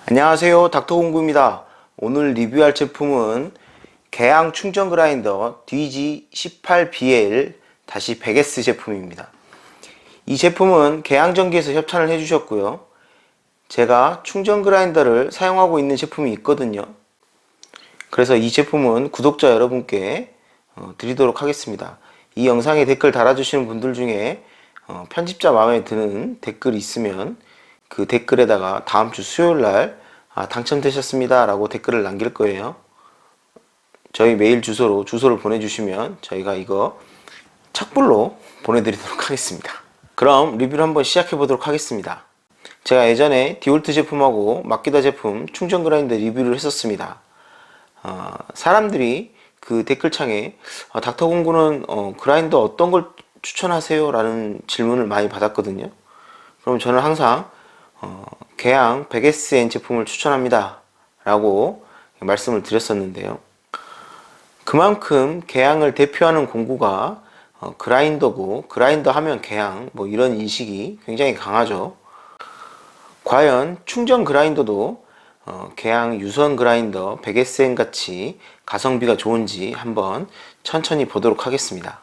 안녕하세요, 닥터공구입니다. 오늘 리뷰할 제품은 개양 충전 그라인더 DG18BL-100S 제품입니다. 이 제품은 개양전기에서 협찬을 해주셨고요. 제가 충전 그라인더를 사용하고 있는 제품이 있거든요. 그래서 이 제품은 구독자 여러분께 드리도록 하겠습니다. 이 영상에 댓글 달아주시는 분들 중에 편집자 마음에 드는 댓글이 있으면 그 댓글에다가 다음 주 수요일날 당첨되셨습니다 라고 댓글을 남길 거예요. 저희 메일 주소를 보내주시면 저희가 이거 착불로 보내드리도록 하겠습니다. 그럼 리뷰를 한번 시작해 보도록 하겠습니다. 제가 예전에 디올트 제품하고 마키다 제품 충전 그라인더 리뷰를 했었습니다. 사람들이 그 댓글창에 닥터공구는 그라인더 어떤 걸 추천하세요? 라는 질문을 많이 받았거든요. 그럼 저는 항상 개양 100SN 제품을 추천합니다 라고 말씀을 드렸었는데요. 그만큼 개양을 대표하는 공구가 그라인더고, 그라인더 하면 개양 이런 인식이 굉장히 강하죠. 과연 충전 그라인더도 개양 유선 그라인더 100SN 같이 가성비가 좋은지 한번 천천히 보도록 하겠습니다.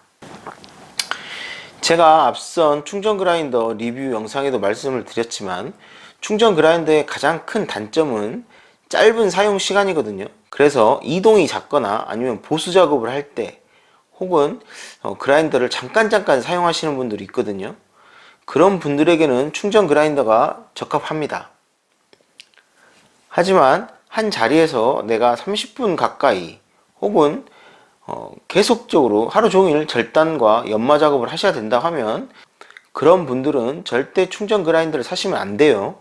제가 앞선 충전 그라인더 리뷰 영상에도 말씀을 드렸지만 충전 그라인더의 가장 큰 단점은 짧은 사용 시간이거든요. 그래서 이동이 잦거나 아니면 보수 작업을 할 때 혹은 그라인더를 잠깐 사용하시는 분들이 있거든요. 그런 분들에게는 충전 그라인더가 적합합니다. 하지만 한 자리에서 내가 30분 가까이 혹은 계속적으로 하루 종일 절단과 연마 작업을 하셔야 된다 하면 그런 분들은 절대 충전 그라인더를 사시면 안 돼요.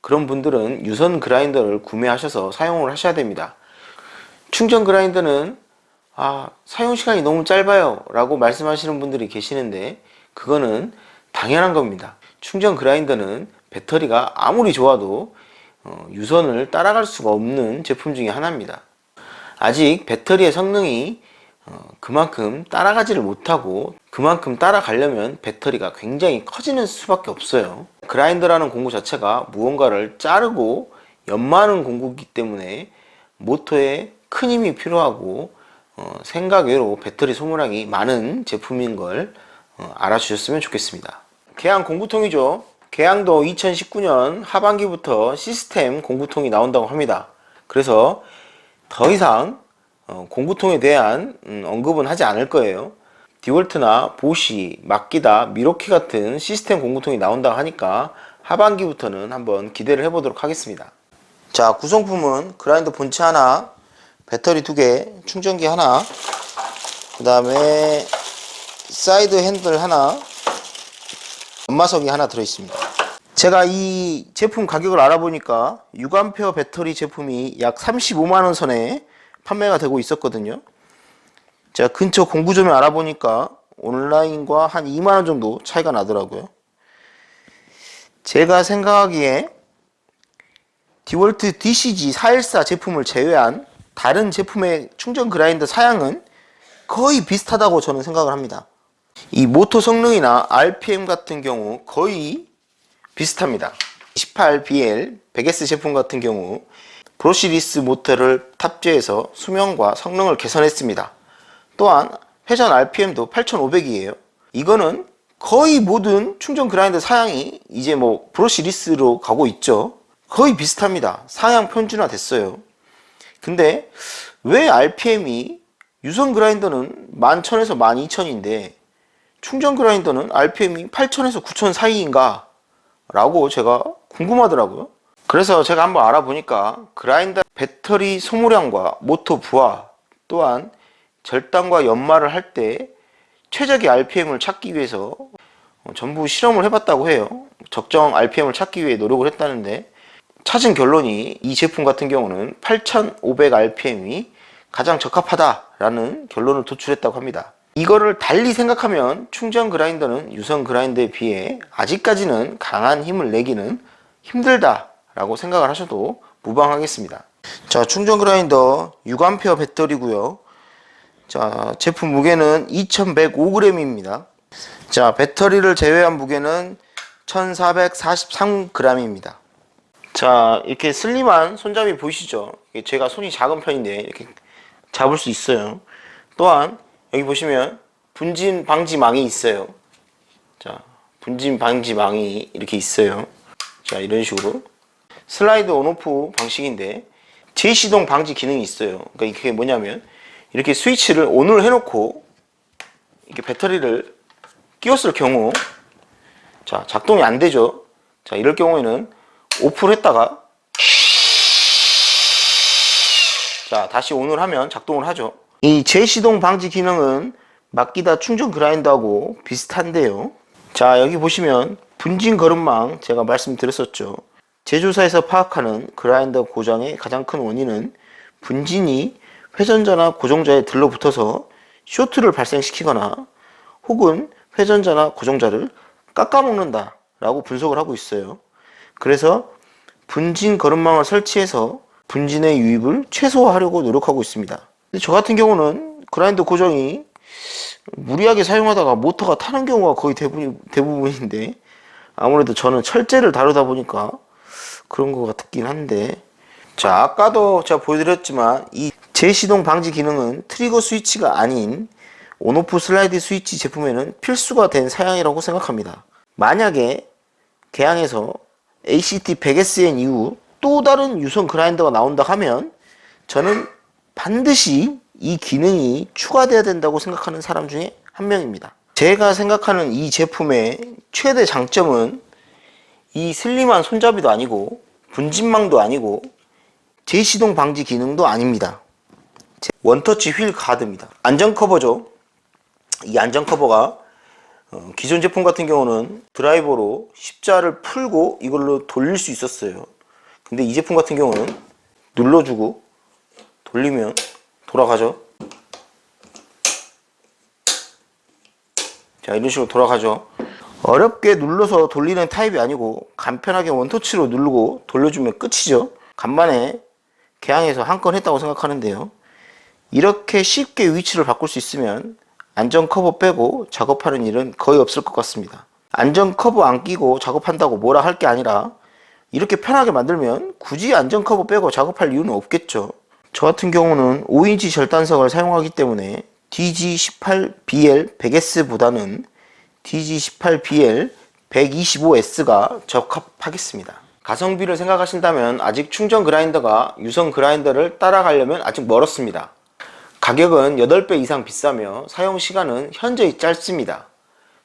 그런 분들은 유선 그라인더를 구매하셔서 사용을 하셔야 됩니다. 충전 그라인더는 사용시간이 너무 짧아요 라고 말씀하시는 분들이 계시는데 그거는 당연한 겁니다. 충전 그라인더는 배터리가 아무리 좋아도 유선을 따라갈 수가 없는 제품 중에 하나입니다. 아직 배터리의 성능이 그만큼 따라가지를 못하고, 그만큼 따라가려면 배터리가 굉장히 커지는 수밖에 없어요. 그라인더라는 공구 자체가 무언가를 자르고 연마하는 공구이기 때문에 모터에 큰 힘이 필요하고 생각 외로 배터리 소모량이 많은 제품인 걸 알아주셨으면 좋겠습니다. 개양 공구통이죠. 개양도 2019년 하반기부터 시스템 공구통이 나온다고 합니다. 그래서 더 이상 공구통에 대한 언급은 하지 않을 거예요. 디월트나 보시, 마키다, 미로키 같은 시스템 공구통이 나온다고 하니까 하반기부터는 한번 기대를 해보도록 하겠습니다. 자, 구성품은 그라인더 본체 하나, 배터리 2개, 충전기 하나, 그 다음에 사이드 핸들 하나, 연마석이 하나 들어있습니다. 제가 이 제품 가격을 알아보니까 6A 배터리 제품이 약 35만원 선에 판매가 되고 있었거든요. 제가 근처 공구점에 알아보니까 온라인과 한 2만원 정도 차이가 나더라고요. 제가 생각하기에 디월트 DCG414 제품을 제외한 다른 제품의 충전 그라인더 사양은 거의 비슷하다고 저는 생각을 합니다. 이 모터 성능이나 RPM 같은 경우 거의 비슷합니다. 18BL 100S 제품 같은 경우 브러시리스 모터를 탑재해서 수명과 성능을 개선했습니다. 또한 회전 RPM도 8500이에요. 이거는 거의 모든 충전 그라인더 사양이 이제 브러시리스로 가고 있죠. 거의 비슷합니다. 사양 편준화 됐어요. 근데 왜 RPM이 유선 그라인더는 11,000에서 12,000인데 충전 그라인더는 RPM이 8,000에서 9,000 사이인가? 라고 제가 궁금하더라고요. 그래서 제가 한번 알아보니까 그라인더 배터리 소모량과 모터 부하, 또한 절단과 연마를 할 때 최적의 RPM을 찾기 위해서 전부 실험을 해봤다고 해요. 적정 RPM을 찾기 위해 노력을 했다는데 찾은 결론이 이 제품 같은 경우는 8500 RPM이 가장 적합하다라는 결론을 도출했다고 합니다. 이거를 달리 생각하면 충전 그라인더는 유선 그라인더에 비해 아직까지는 강한 힘을 내기는 힘들다 라고 생각을 하셔도 무방하겠습니다. 자, 충전 그라인더 6A 배터리고요. 자, 제품 무게는 2105g입니다. 자, 배터리를 제외한 무게는 1443g입니다. 자, 이렇게 슬림한 손잡이 보이시죠? 제가 손이 작은 편인데 이렇게 잡을 수 있어요. 또한 여기 보시면 분진 방지망이 있어요. 자, 분진 방지망이 이렇게 있어요. 자, 이런 식으로 슬라이드 온오프 방식인데 제시동 방지 기능이 있어요. 그러니까 이게 뭐냐면 이렇게 스위치를 ON을 해놓고 이렇게 배터리를 끼웠을 경우, 자, 작동이 안 되죠. 자, 이럴 경우에는 오프를 했다가, 자, 다시 ON을 하면 작동을 하죠. 이 제시동 방지 기능은 마키다 충전 그라인더하고 비슷한데요. 자, 여기 보시면 분진 거름망 제가 말씀드렸었죠. 제조사에서 파악하는 그라인더 고장의 가장 큰 원인은 분진이 회전자나 고정자에 들러붙어서 쇼트를 발생시키거나 혹은 회전자나 고정자를 깎아먹는다 라고 분석을 하고 있어요. 그래서 분진 거름망을 설치해서 분진의 유입을 최소화하려고 노력하고 있습니다. 근데 저 같은 경우는 그라인더 고정이 무리하게 사용하다가 모터가 타는 경우가 거의 대부분인데, 아무래도 저는 철제를 다루다 보니까 그런 것 같긴 한데, 자, 아까도 제가 보여드렸지만 이 제시동 방지 기능은 트리거 스위치가 아닌 온오프 슬라이드 스위치 제품에는 필수가 된 사양이라고 생각합니다. 만약에 개항에서 ACT 100SN 이후 또 다른 유선 그라인더가 나온다 하면 저는 반드시 이 기능이 추가돼야 된다고 생각하는 사람 중에 한 명입니다. 제가 생각하는 이 제품의 최대 장점은 이 슬림한 손잡이도 아니고 분진망도 아니고 제시동 방지 기능도 아닙니다. 원터치 휠 가드입니다. 안전 커버죠. 이 안전 커버가 기존 제품 같은 경우는 드라이버로 십자를 풀고 이걸로 돌릴 수 있었어요. 근데 이 제품 같은 경우는 눌러주고 돌리면 돌아가죠. 자, 이런 식으로 돌아가죠. 어렵게 눌러서 돌리는 타입이 아니고 간편하게 원터치로 누르고 돌려주면 끝이죠. 간만에 개항에서 한 건 했다고 생각하는데요. 이렇게 쉽게 위치를 바꿀 수 있으면 안전 커버 빼고 작업하는 일은 거의 없을 것 같습니다. 안전 커버 안 끼고 작업한다고 뭐라 할 게 아니라 이렇게 편하게 만들면 굳이 안전 커버 빼고 작업할 이유는 없겠죠. 저 같은 경우는 5인치 절단석을 사용하기 때문에 DG18BL100S보다는 DG18BL125S가 적합하겠습니다. 가성비를 생각하신다면 아직 충전 그라인더가 유선 그라인더를 따라가려면 아직 멀었습니다. 가격은 8배 이상 비싸며 사용시간은 현저히 짧습니다.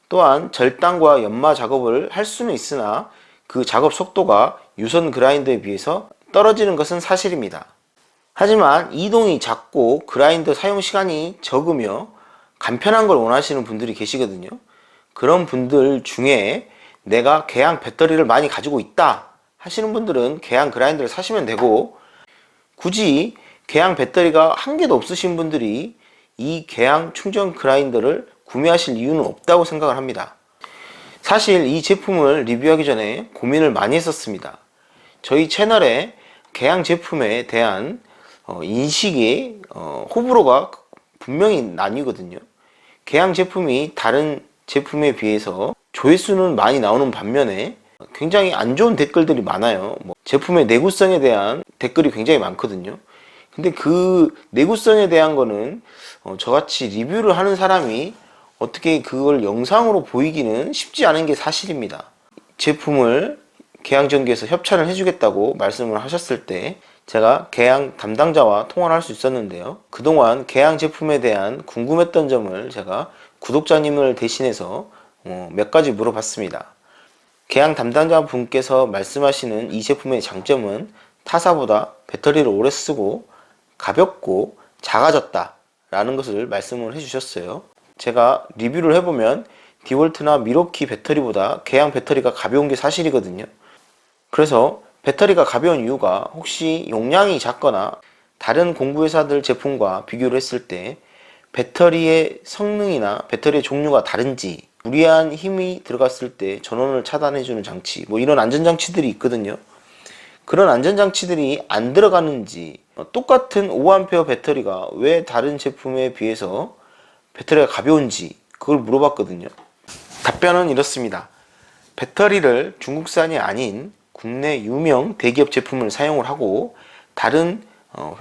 또한 절단과 연마 작업을 할 수는 있으나 그 작업 속도가 유선 그라인더에 비해서 떨어지는 것은 사실입니다. 하지만 이동이 작고 그라인더 사용시간이 적으며 간편한 걸 원하시는 분들이 계시거든요. 그런 분들 중에 내가 개항 배터리를 많이 가지고 있다 하시는 분들은 개항 그라인더를 사시면 되고, 굳이 개항 배터리가 한 개도 없으신 분들이 이 개항 충전 그라인더를 구매하실 이유는 없다고 생각을 합니다. 사실 이 제품을 리뷰하기 전에 고민을 많이 했었습니다. 저희 채널에 개항 제품에 대한 인식이 호불호가 분명히 나뉘거든요. 개항 제품이 다른 제품에 비해서 조회수는 많이 나오는 반면에 굉장히 안 좋은 댓글들이 많아요. 제품의 내구성에 대한 댓글이 굉장히 많거든요. 근데 그 내구성에 대한 거는 저같이 리뷰를 하는 사람이 어떻게 그걸 영상으로 보이기는 쉽지 않은 게 사실입니다. 제품을 개항전기에서 협찬을 해주겠다고 말씀을 하셨을 때 제가 개항 담당자와 통화를 할 수 있었는데요. 그동안 개항 제품에 대한 궁금했던 점을 제가 구독자님을 대신해서 몇 가지 물어봤습니다. 개항 담당자 분께서 말씀하시는 이 제품의 장점은 타사보다 배터리를 오래 쓰고 가볍고 작아졌다 라는 것을 말씀을 해주셨어요. 제가 리뷰를 해보면 디월트나 미로키 배터리보다 개항 배터리가 가벼운 게 사실이거든요. 그래서 배터리가 가벼운 이유가 혹시 용량이 작거나 다른 공구회사들 제품과 비교를 했을 때 배터리의 성능이나 배터리의 종류가 다른지, 무리한 힘이 들어갔을 때 전원을 차단해주는 장치, 이런 안전장치들이 있거든요. 그런 안전장치들이 안 들어가는지, 똑같은 5A 배터리가 왜 다른 제품에 비해서 배터리가 가벼운지 그걸 물어봤거든요. 답변은 이렇습니다. 배터리를 중국산이 아닌 국내 유명 대기업 제품을 사용을 하고 다른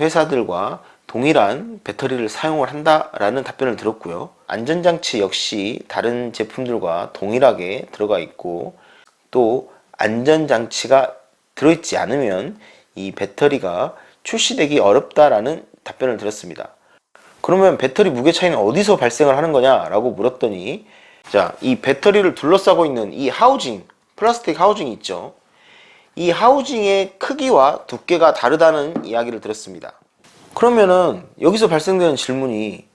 회사들과 동일한 배터리를 사용을 한다라는 답변을 들었고요. 안전장치 역시 다른 제품들과 동일하게 들어가 있고, 또 안전장치가 들어있지 않으면 이 배터리가 출시되기 어렵다라는 답변을 들었습니다. 그러면 배터리 무게 차이는 어디서 발생을 하는 거냐라고 물었더니, 자, 이 배터리를 둘러싸고 있는 이 하우징, 플라스틱 하우징이 있죠. 이 하우징의 크기와 두께가 다르다는 이야기를 들었습니다. 그러면은 여기서 발생되는 질문이,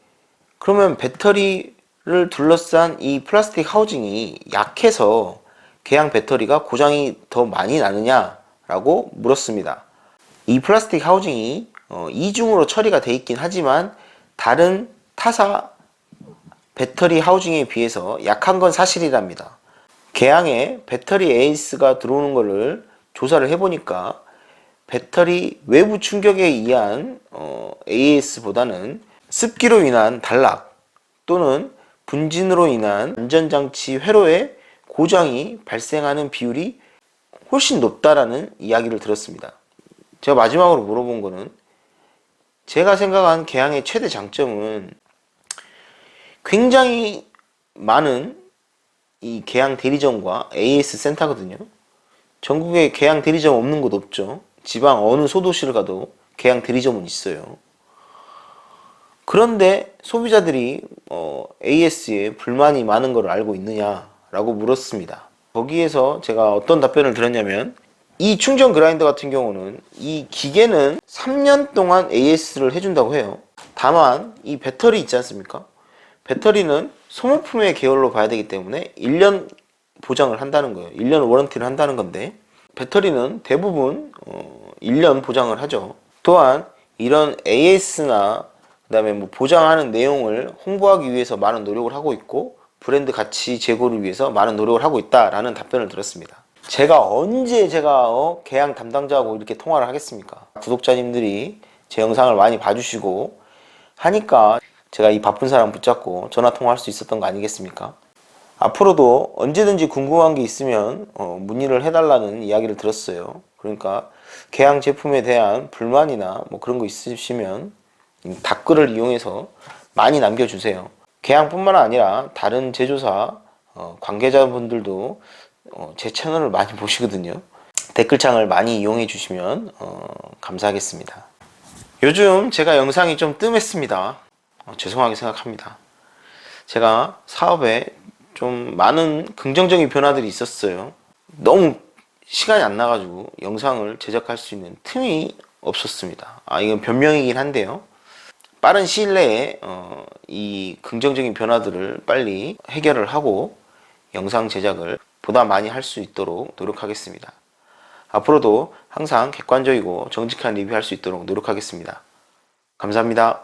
그러면 배터리를 둘러싼 이 플라스틱 하우징이 약해서 개양 배터리가 고장이 더 많이 나느냐라고 물었습니다. 이 플라스틱 하우징이 이중으로 처리가 돼 있긴 하지만 다른 타사 배터리 하우징에 비해서 약한 건 사실이랍니다. 개양에 배터리 AS가 들어오는 것을 조사를 해보니까 배터리 외부 충격에 의한 AS보다는 습기로 인한 단락 또는 분진으로 인한 안전장치 회로에 고장이 발생하는 비율이 훨씬 높다라는 이야기를 들었습니다. 제가 마지막으로 물어본 거는, 제가 생각한 개양의 최대 장점은 굉장히 많은 이 개양 대리점과 AS 센터거든요. 전국에 개양 대리점 없는 곳 없죠. 지방 어느 소도시를 가도 개양 대리점은 있어요. 그런데 소비자들이 AS에 불만이 많은 걸 알고 있느냐라고 물었습니다. 거기에서 제가 어떤 답변을 드렸냐면, 이 충전 그라인더 같은 경우는 이 기계는 3년 동안 AS를 해준다고 해요. 다만 이 배터리 있지 않습니까? 배터리는 소모품의 계열로 봐야 되기 때문에 1년 보장을 한다는 거예요. 1년 워런티를 한다는 건데, 배터리는 대부분 1년 보장을 하죠. 또한 이런 AS나 그다음에 뭐 보장하는 내용을 홍보하기 위해서 많은 노력을 하고 있고, 브랜드 가치 제고를 위해서 많은 노력을 하고 있다라는 답변을 들었습니다. 제가 언제 개양 담당자하고 이렇게 통화를 하겠습니까? 구독자님들이 제 영상을 많이 봐주시고 하니까 제가 이 바쁜 사람 붙잡고 전화 통화할 수 있었던 거 아니겠습니까? 앞으로도 언제든지 궁금한 게 있으면 문의를 해달라는 이야기를 들었어요. 그러니까 개양 제품에 대한 불만이나 뭐 그런 거 있으시면 댓글을 이용해서 많이 남겨주세요. 개양뿐만 아니라 다른 제조사 관계자분들도 제 채널을 많이 보시거든요. 댓글창을 많이 이용해 주시면 감사하겠습니다. 요즘 제가 영상이 좀 뜸했습니다. 죄송하게 생각합니다. 제가 사업에 좀 많은 긍정적인 변화들이 있었어요. 너무 시간이 안 나가지고 영상을 제작할 수 있는 틈이 없었습니다. 이건 변명이긴 한데요. 빠른 시일 내에 이 긍정적인 변화들을 빨리 해결을 하고 영상 제작을 보다 많이 할 수 있도록 노력하겠습니다. 앞으로도 항상 객관적이고 정직한 리뷰할 수 있도록 노력하겠습니다. 감사합니다.